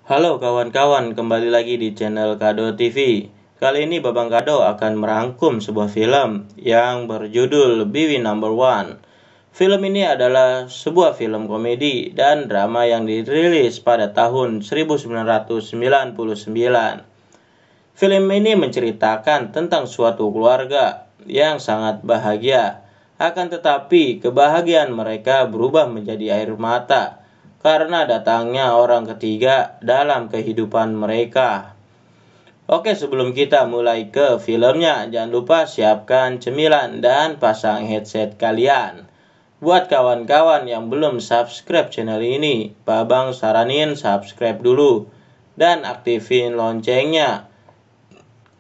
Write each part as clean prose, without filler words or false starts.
Halo kawan-kawan, kembali lagi di channel Kado TV. Kali ini Babang Kado akan merangkum sebuah film yang berjudul Biwi Number One. Film ini adalah sebuah film komedi dan drama yang dirilis pada tahun 1999. Film ini menceritakan tentang suatu keluarga yang sangat bahagia. Akan tetapi kebahagiaan mereka berubah menjadi air mata karena datangnya orang ketiga dalam kehidupan mereka. Oke, sebelum kita mulai ke filmnya, jangan lupa siapkan cemilan dan pasang headset kalian. Buat kawan-kawan yang belum subscribe channel ini, Babang saranin subscribe dulu dan aktifin loncengnya,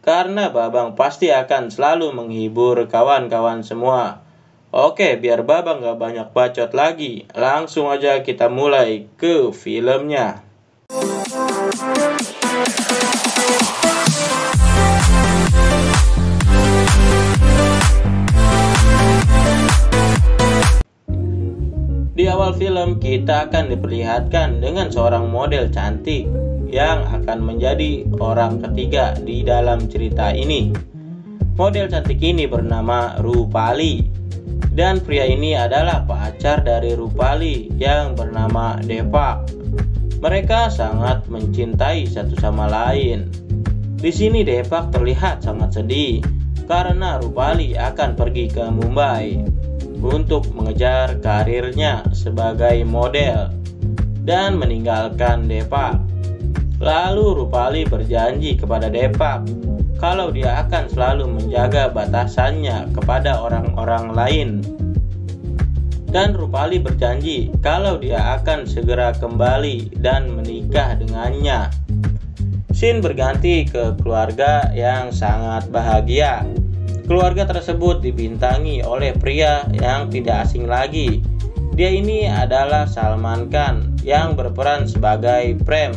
karena Babang pasti akan selalu menghibur kawan-kawan semua. Oke, biar Babang gak banyak bacot lagi, langsung aja kita mulai ke filmnya. Di awal film kita akan diperlihatkan dengan seorang model cantik yang akan menjadi orang ketiga di dalam cerita ini. Model cantik ini bernama Rupali, dan pria ini adalah pacar dari Rupali yang bernama Depak. Mereka sangat mencintai satu sama lain. Di sini Depak terlihat sangat sedih karena Rupali akan pergi ke Mumbai untuk mengejar karirnya sebagai model dan meninggalkan Depak. Lalu Rupali berjanji kepada Depak kalau dia akan selalu menjaga batasannya kepada orang-orang lain. Dan Rupali berjanji kalau dia akan segera kembali dan menikah dengannya. Scene berganti ke keluarga yang sangat bahagia. Keluarga tersebut dibintangi oleh pria yang tidak asing lagi. Dia ini adalah Salman Khan yang berperan sebagai Prem.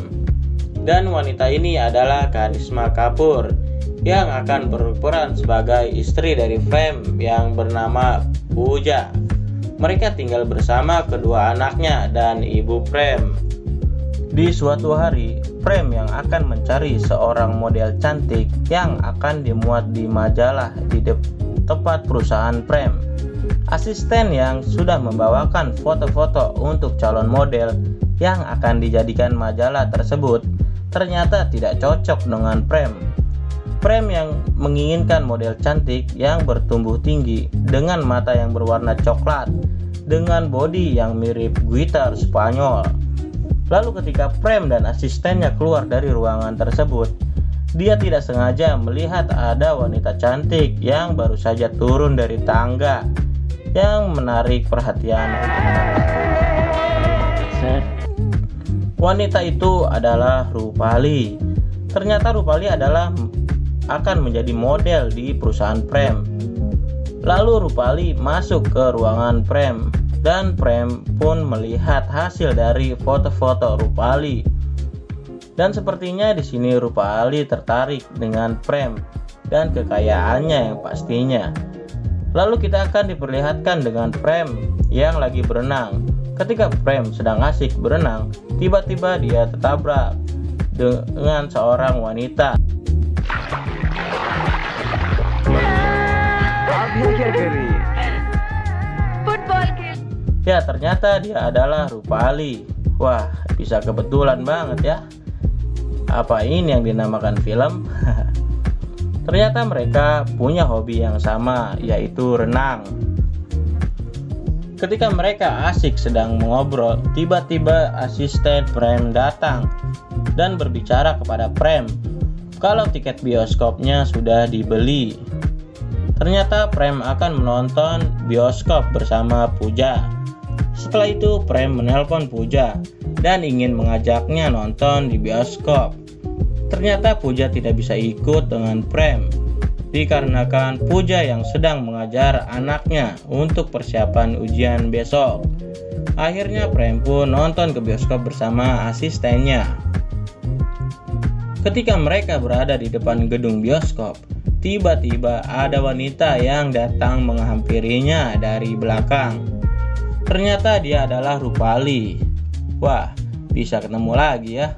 Dan wanita ini adalah Karisma Kapoor yang akan berperan sebagai istri dari Prem yang bernama Pooja. Mereka tinggal bersama kedua anaknya dan ibu Prem. Di suatu hari, Prem yang akan mencari seorang model cantik yang akan dimuat di majalah di tempat perusahaan Prem. Asisten yang sudah membawakan foto-foto untuk calon model yang akan dijadikan majalah tersebut ternyata tidak cocok dengan Prem. Prem yang menginginkan model cantik yang bertumbuh tinggi dengan mata yang berwarna coklat dengan bodi yang mirip gitar Spanyol. Lalu ketika Prem dan asistennya keluar dari ruangan tersebut, dia tidak sengaja melihat ada wanita cantik yang baru saja turun dari tangga yang menarik perhatian. Wanita itu adalah Rupali. Ternyata Rupali akan menjadi model di perusahaan Prem. Lalu Rupali masuk ke ruangan Prem, dan Prem pun melihat hasil dari foto-foto Rupali. Dan sepertinya di sini Rupali tertarik dengan Prem dan kekayaannya yang pastinya. Lalu kita akan diperlihatkan dengan Prem yang lagi berenang. Ketika Prem sedang asik berenang, tiba-tiba dia tertabrak dengan seorang wanita. Ya, ternyata dia adalah Rupali. Wah, bisa kebetulan banget ya. Apa ini yang dinamakan film? Ternyata mereka punya hobi yang sama, yaitu renang. Ketika mereka asik sedang mengobrol, tiba-tiba asisten Prem datang dan berbicara kepada Prem kalau tiket bioskopnya sudah dibeli. Ternyata Prem akan menonton bioskop bersama Pooja. Setelah itu Prem menelpon Pooja dan ingin mengajaknya nonton di bioskop. Ternyata Pooja tidak bisa ikut dengan Prem dikarenakan Pooja yang sedang mengajar anaknya untuk persiapan ujian besok. Akhirnya Prem pun nonton ke bioskop bersama asistennya. Ketika mereka berada di depan gedung bioskop, tiba-tiba ada wanita yang datang menghampirinya dari belakang. Ternyata dia adalah Rupali. Wah, bisa ketemu lagi ya.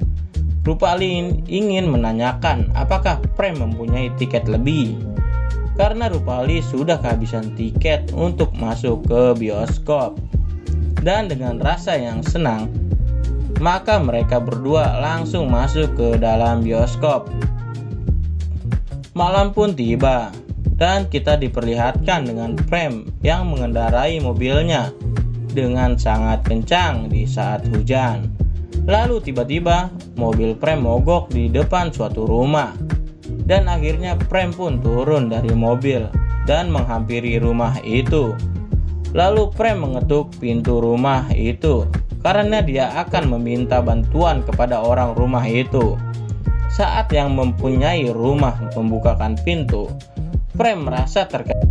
Rupali ingin menanyakan apakah Prem mempunyai tiket lebih, karena Rupali sudah kehabisan tiket untuk masuk ke bioskop. Dan dengan rasa yang senang, maka mereka berdua langsung masuk ke dalam bioskop. Malam pun tiba dan kita diperlihatkan dengan Prem yang mengendarai mobilnya dengan sangat kencang di saat hujan. Lalu tiba-tiba mobil Prem mogok di depan suatu rumah, dan akhirnya Prem pun turun dari mobil dan menghampiri rumah itu. Lalu Prem mengetuk pintu rumah itu karena dia akan meminta bantuan kepada orang rumah itu. Saat yang mempunyai rumah membukakan pintu, Prem merasa terkejut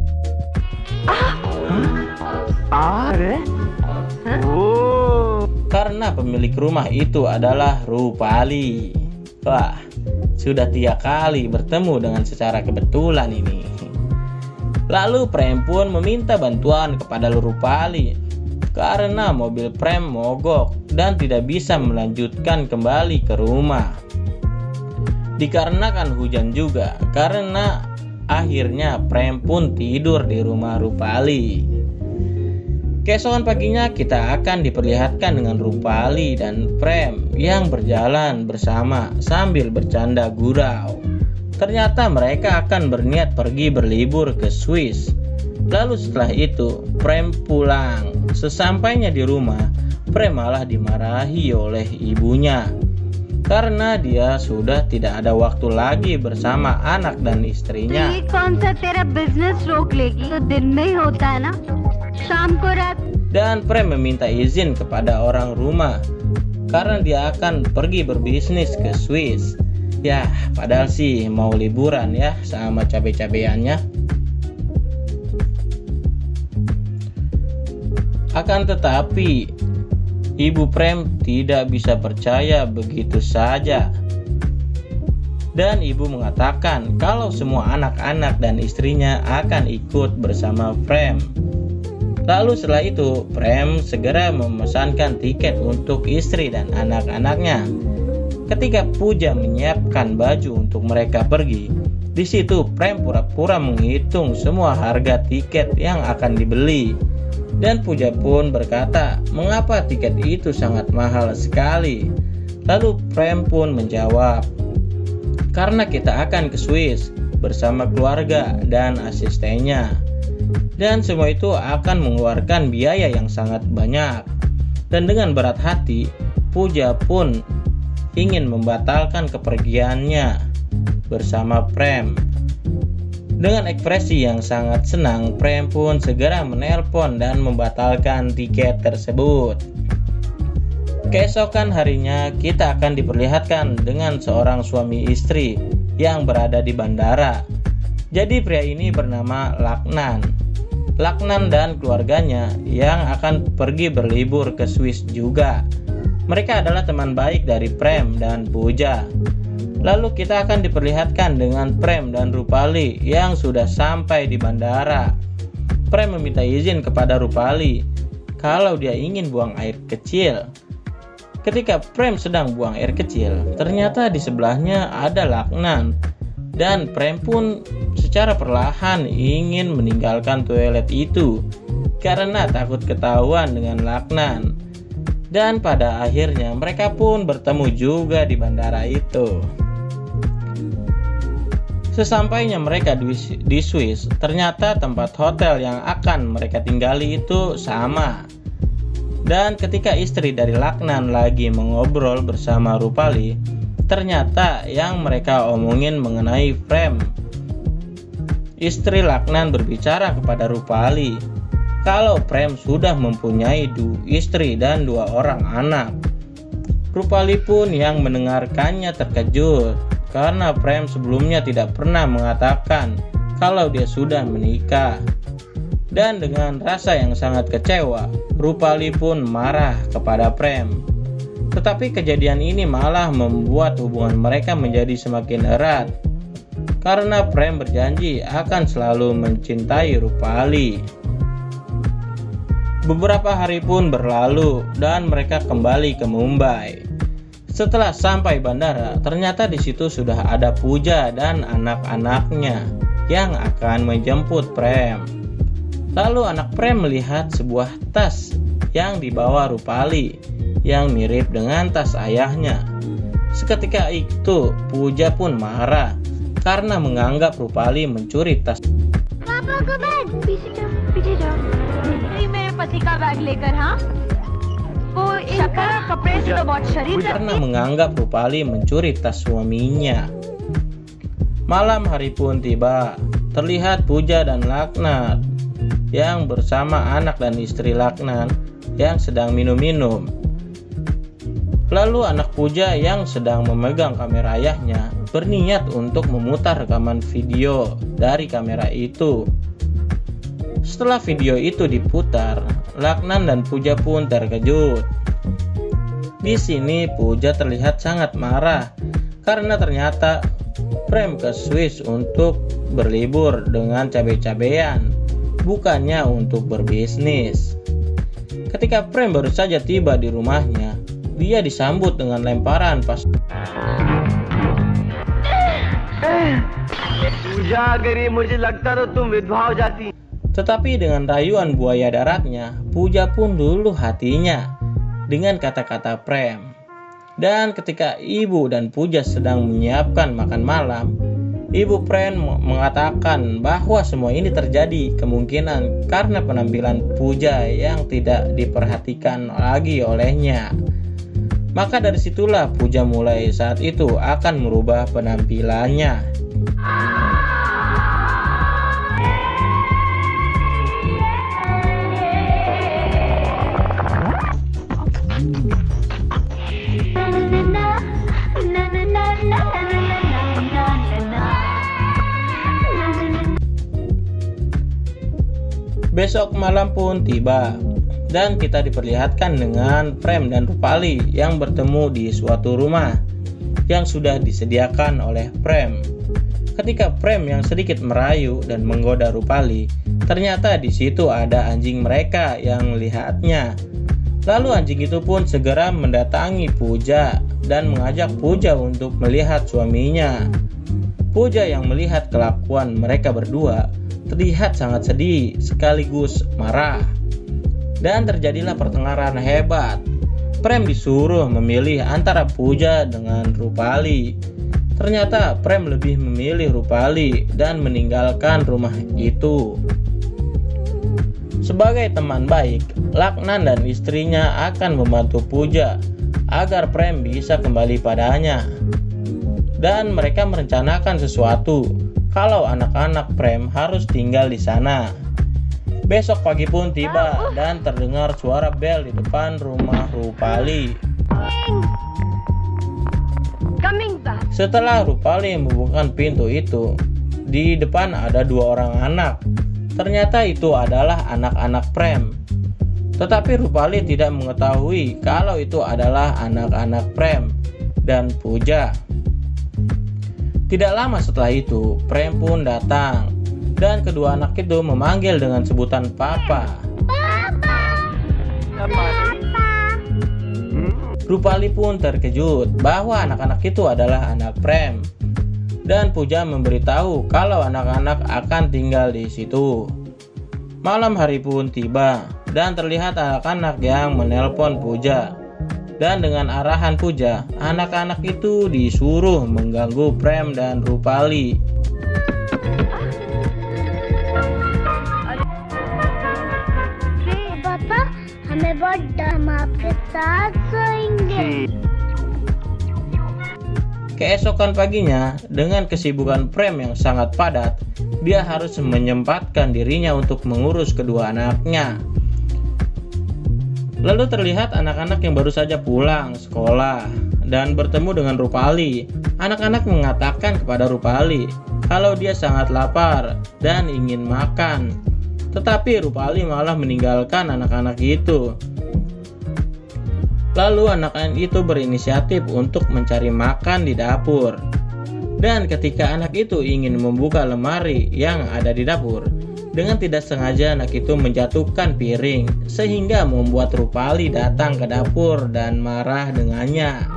karena pemilik rumah itu adalah Rupali. Wah, sudah 3 kali bertemu dengan secara kebetulan ini. Lalu Prem pun meminta bantuan kepada Rupali karena mobil Prem mogok dan tidak bisa melanjutkan kembali ke rumah. Dikarenakan hujan juga, karena akhirnya Prem pun tidur di rumah Rupali. Keesokan paginya kita akan diperlihatkan dengan Rupali dan Prem yang berjalan bersama sambil bercanda gurau. Ternyata mereka akan berniat pergi berlibur ke Swiss. Lalu setelah itu Prem pulang. Sesampainya di rumah, Prem malah dimarahi oleh ibunya karena dia sudah tidak ada waktu lagi bersama anak dan istrinya. Dan Prem meminta izin kepada orang rumah karena dia akan pergi berbisnis ke Swiss. Ya, padahal sih mau liburan ya sama cabe-cabeannya. Akan tetapi Ibu Prem tidak bisa percaya begitu saja. Dan ibu mengatakan kalau semua anak-anak dan istrinya akan ikut bersama Prem. Lalu setelah itu Prem segera memesankan tiket untuk istri dan anak-anaknya. Ketika Puja menyiapkan baju untuk mereka pergi, di situ Prem pura-pura menghitung semua harga tiket yang akan dibeli. Dan Puja pun berkata, mengapa tiket itu sangat mahal sekali? Lalu Prem pun menjawab, karena kita akan ke Swiss bersama keluarga dan asistennya. Dan semua itu akan mengeluarkan biaya yang sangat banyak. Dan dengan berat hati, Puja pun ingin membatalkan kepergiannya bersama Prem. Dengan ekspresi yang sangat senang, Prem pun segera menelpon dan membatalkan tiket tersebut. Keesokan harinya kita akan diperlihatkan dengan seorang suami istri yang berada di bandara. Jadi pria ini bernama Laknan. Laknan dan keluarganya yang akan pergi berlibur ke Swiss juga. Mereka adalah teman baik dari Prem dan Puja. Lalu kita akan diperlihatkan dengan Prem dan Rupali yang sudah sampai di bandara. Prem meminta izin kepada Rupali kalau dia ingin buang air kecil. Ketika Prem sedang buang air kecil, ternyata di sebelahnya ada Laknan. Dan Prem pun secara perlahan ingin meninggalkan toilet itu karena takut ketahuan dengan Laknan. Dan pada akhirnya mereka pun bertemu juga di bandara itu. Sesampainya mereka di Swiss, ternyata tempat hotel yang akan mereka tinggali itu sama. Dan ketika istri dari Laknan lagi mengobrol bersama Rupali, ternyata yang mereka omongin mengenai Prem. Istri Laknan berbicara kepada Rupali kalau Prem sudah mempunyai 2 istri dan 2 orang anak. Rupali pun yang mendengarkannya terkejut karena Prem sebelumnya tidak pernah mengatakan kalau dia sudah menikah. Dan dengan rasa yang sangat kecewa, Rupali pun marah kepada Prem. Tetapi kejadian ini malah membuat hubungan mereka menjadi semakin erat karena Prem berjanji akan selalu mencintai Rupali. Beberapa hari pun berlalu dan mereka kembali ke Mumbai. Setelah sampai bandara, ternyata di situ sudah ada Puja dan anak-anaknya yang akan menjemput Prem. Lalu anak Prem melihat sebuah tas yang dibawa Rupali yang mirip dengan tas ayahnya. Seketika itu Puja pun marah karena menganggap Rupali mencuri tas. Karena menganggap Rupali mencuri tas suaminya. Malam hari pun tiba. Terlihat Puja dan Laknat yang bersama anak dan istri Laknat yang sedang minum-minum. Lalu anak Puja yang sedang memegang kamera ayahnya berniat untuk memutar rekaman video dari kamera itu. Setelah video itu diputar, Laknat dan Puja pun terkejut. Di sini Puja terlihat sangat marah karena ternyata Prem ke Swiss untuk berlibur dengan cabai-cabean, bukannya untuk berbisnis. Ketika Prem baru saja tiba di rumahnya, dia disambut dengan lemparan pas. Tetapi dengan rayuan buaya daratnya, Puja pun luluh hatinya dengan kata-kata Prem. Dan ketika ibu dan Puja sedang menyiapkan makan malam, ibu Prem mengatakan bahwa semua ini terjadi kemungkinan karena penampilan Puja yang tidak diperhatikan lagi olehnya. Maka dari situlah Puja mulai saat itu akan merubah penampilannya. Besok malam pun tiba dan kita diperlihatkan dengan Prem dan Rupali yang bertemu di suatu rumah yang sudah disediakan oleh Prem. Ketika Prem yang sedikit merayu dan menggoda Rupali, ternyata di situ ada anjing mereka yang melihatnya. Lalu anjing itu pun segera mendatangi Puja dan mengajak Puja untuk melihat suaminya. Puja yang melihat kelakuan mereka berdua terlihat sangat sedih sekaligus marah. Dan terjadilah pertengkaran hebat. Prem disuruh memilih antara Puja dengan Rupali. Ternyata Prem lebih memilih Rupali dan meninggalkan rumah itu. Sebagai teman baik, Laknat dan istrinya akan membantu Puja agar Prem bisa kembali padanya. Dan mereka merencanakan sesuatu kalau anak-anak Prem harus tinggal di sana. Besok pagi pun tiba dan terdengar suara bel di depan rumah Rupali. Setelah Rupali membuka pintu itu, di depan ada dua orang anak. Ternyata itu adalah anak-anak Prem. Tetapi Rupali tidak mengetahui kalau itu adalah anak-anak Prem dan Puja. Tidak lama setelah itu, Prem pun datang dan kedua anak itu memanggil dengan sebutan Papa. Rupali pun terkejut bahwa anak-anak itu adalah anak Prem. Dan Puja memberitahu kalau anak-anak akan tinggal di situ. Malam hari pun tiba dan terlihat anak-anak yang menelpon Puja. Dan dengan arahan Puja, anak-anak itu disuruh mengganggu Prem dan Rupali. Papa, हमें बहुत डर आपके साथ सोएंगे. Keesokan paginya, dengan kesibukan Prem yang sangat padat, dia harus menyempatkan dirinya untuk mengurus kedua anaknya. Lalu terlihat anak-anak yang baru saja pulang sekolah dan bertemu dengan Rupali. Anak-anak mengatakan kepada Rupali kalau dia sangat lapar dan ingin makan. Tetapi Rupali malah meninggalkan anak-anak itu. Lalu anak-anak itu berinisiatif untuk mencari makan di dapur. Dan ketika anak itu ingin membuka lemari yang ada di dapur, Dengan tidak sengaja anak itu menjatuhkan piring sehingga membuat Rupali datang ke dapur dan marah dengannya.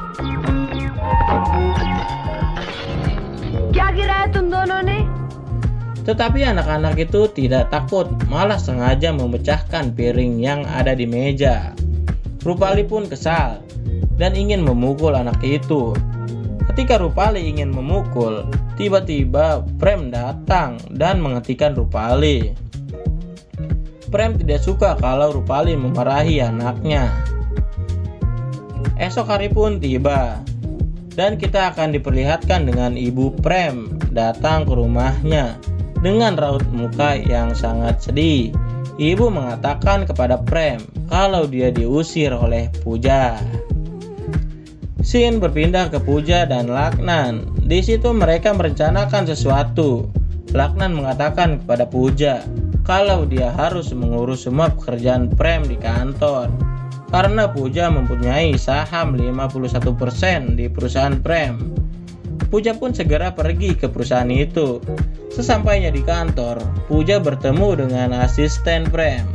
क्या गिराया तुम दोनों ने? Tetapi anak-anak itu tidak takut, malah sengaja memecahkan piring yang ada di meja. Rupali pun kesal dan ingin memukul anak itu. Ketika Rupali ingin memukul, tiba-tiba Prem datang dan menghentikan Rupali. Prem tidak suka kalau Rupali memarahi anaknya. Esok hari pun tiba, dan kita akan diperlihatkan dengan ibu Prem datang ke rumahnya dengan raut muka yang sangat sedih. Ibu mengatakan kepada Prem kalau dia diusir oleh Puja. Scene berpindah ke Puja dan Laknan. Di situ mereka merencanakan sesuatu. Laknan mengatakan kepada Puja kalau dia harus mengurus semua pekerjaan Prem di kantor. Karena Puja mempunyai saham 51% di perusahaan Prem. Puja pun segera pergi ke perusahaan itu. Sesampainya di kantor, Puja bertemu dengan asisten Prem.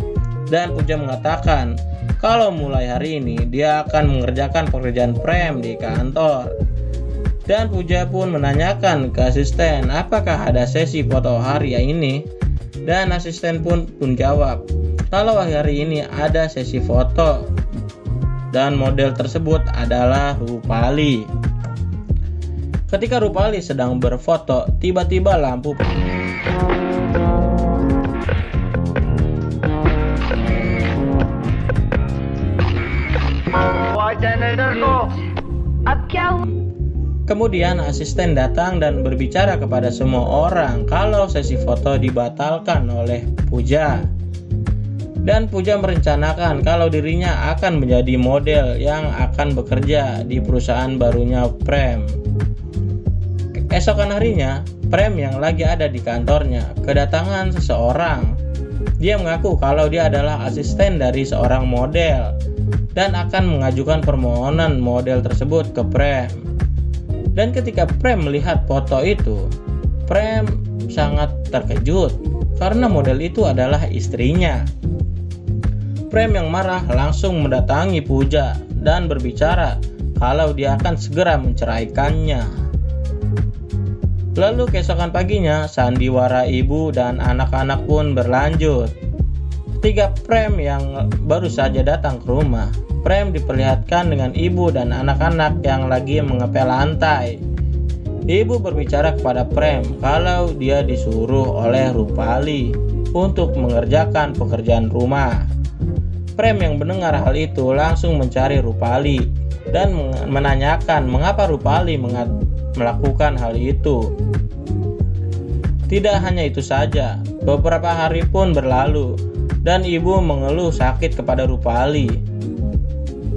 Dan Puja mengatakan kalau mulai hari ini dia akan mengerjakan pekerjaan Prem di kantor. Dan Puja pun menanyakan ke asisten apakah ada sesi foto hari ini. Dan asisten pun jawab kalau hari ini ada sesi foto. Dan model tersebut adalah Rupali. Ketika Rupali sedang berfoto, tiba-tiba lampu Kemudian asisten datang dan berbicara kepada semua orang kalau sesi foto dibatalkan oleh Puja. Dan Puja merencanakan kalau dirinya akan menjadi model yang akan bekerja di perusahaan barunya Prem. Esokan harinya, Prem yang lagi ada di kantornya kedatangan seseorang. Dia mengaku kalau dia adalah asisten dari seorang model dan akan mengajukan permohonan model tersebut ke Prem. Dan ketika Prem melihat foto itu, Prem sangat terkejut karena model itu adalah istrinya. Prem yang marah langsung mendatangi Puja dan berbicara kalau dia akan segera menceraikannya. Lalu keesokan paginya, sandiwara ibu dan anak-anak pun berlanjut. Ketika Prem yang baru saja datang ke rumah, Prem diperlihatkan dengan ibu dan anak-anak yang lagi mengepel lantai. Ibu berbicara kepada Prem kalau dia disuruh oleh Rupali untuk mengerjakan pekerjaan rumah. Prem yang mendengar hal itu langsung mencari Rupali dan menanyakan mengapa Rupali melakukan hal itu. Tidak hanya itu saja, beberapa hari pun berlalu dan ibu mengeluh sakit kepada Rupali.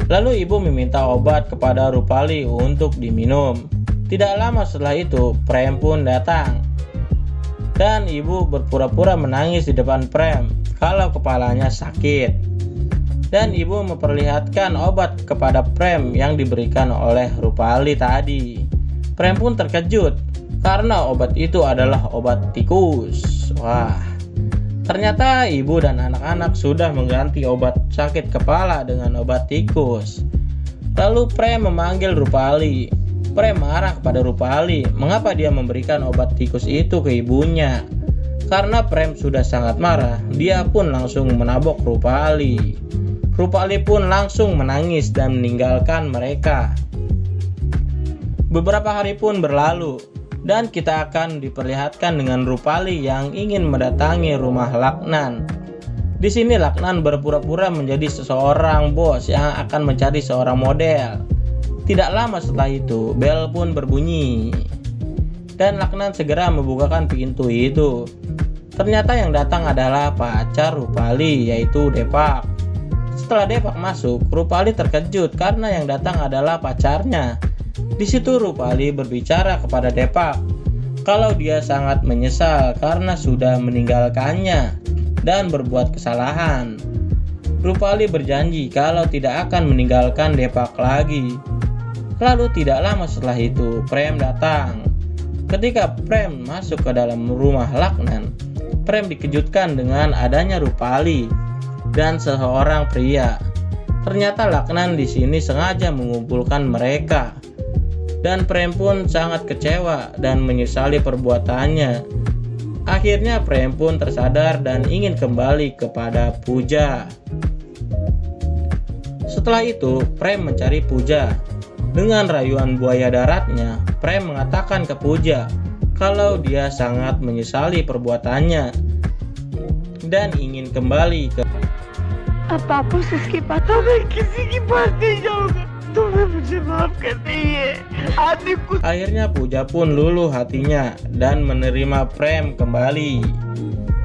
Lalu ibu meminta obat kepada Rupali untuk diminum. Tidak lama setelah itu, Prem pun datang. Dan ibu berpura-pura menangis di depan Prem kalau kepalanya sakit. Dan ibu memperlihatkan obat kepada Prem yang diberikan oleh Rupali tadi. Prem pun terkejut karena obat itu adalah obat tikus. Wah, ternyata ibu dan anak-anak sudah mengganti obat sakit kepala dengan obat tikus. Lalu Prem memanggil Rupali. Prem marah kepada Rupali mengapa dia memberikan obat tikus itu ke ibunya. Karena Prem sudah sangat marah, dia pun langsung menabok Rupali. Rupali pun langsung menangis dan meninggalkan mereka. Beberapa hari pun berlalu dan kita akan diperlihatkan dengan Rupali yang ingin mendatangi rumah Laknan. Di sini Laknan berpura-pura menjadi seseorang bos yang akan mencari seorang model. Tidak lama setelah itu, bel pun berbunyi. Dan Laknan segera membukakan pintu itu. Ternyata yang datang adalah pacar Rupali, yaitu Depak. Setelah Depak masuk, Rupali terkejut karena yang datang adalah pacarnya. Di situ Rupali berbicara kepada Depak kalau dia sangat menyesal karena sudah meninggalkannya dan berbuat kesalahan. Rupali berjanji kalau tidak akan meninggalkan Depak lagi. Lalu tidak lama setelah itu, Prem datang. Ketika Prem masuk ke dalam rumah Laknan, Prem dikejutkan dengan adanya Rupali dan seorang pria. Ternyata Laknan di sini sengaja mengumpulkan mereka. Dan Prem pun sangat kecewa dan menyesali perbuatannya. Akhirnya Prem pun tersadar dan ingin kembali kepada Puja. Setelah itu, Prem mencari Puja. Dengan rayuan buaya daratnya, Prem mengatakan ke Puja kalau dia sangat menyesali perbuatannya dan ingin kembali ke पापा से उसके बाद मैं किसी की बात नहीं जाऊंगा, तुम्हें मुझे माफ कर दीजिए। आदमी कुछ Akhirnya Puja pun luluh hatinya dan menerima Prem kembali.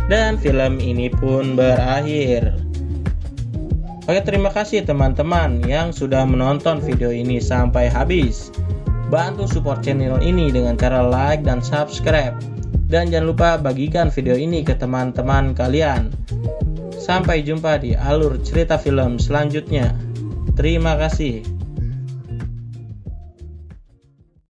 Dan film ini pun berakhir. Oke, terima kasih teman-teman yang sudah menonton video ini sampai habis. Bantu support channel ini dengan cara like dan subscribe. Dan jangan lupa bagikan video ini ke teman-teman kalian. Sampai jumpa di alur cerita film selanjutnya. Terima kasih.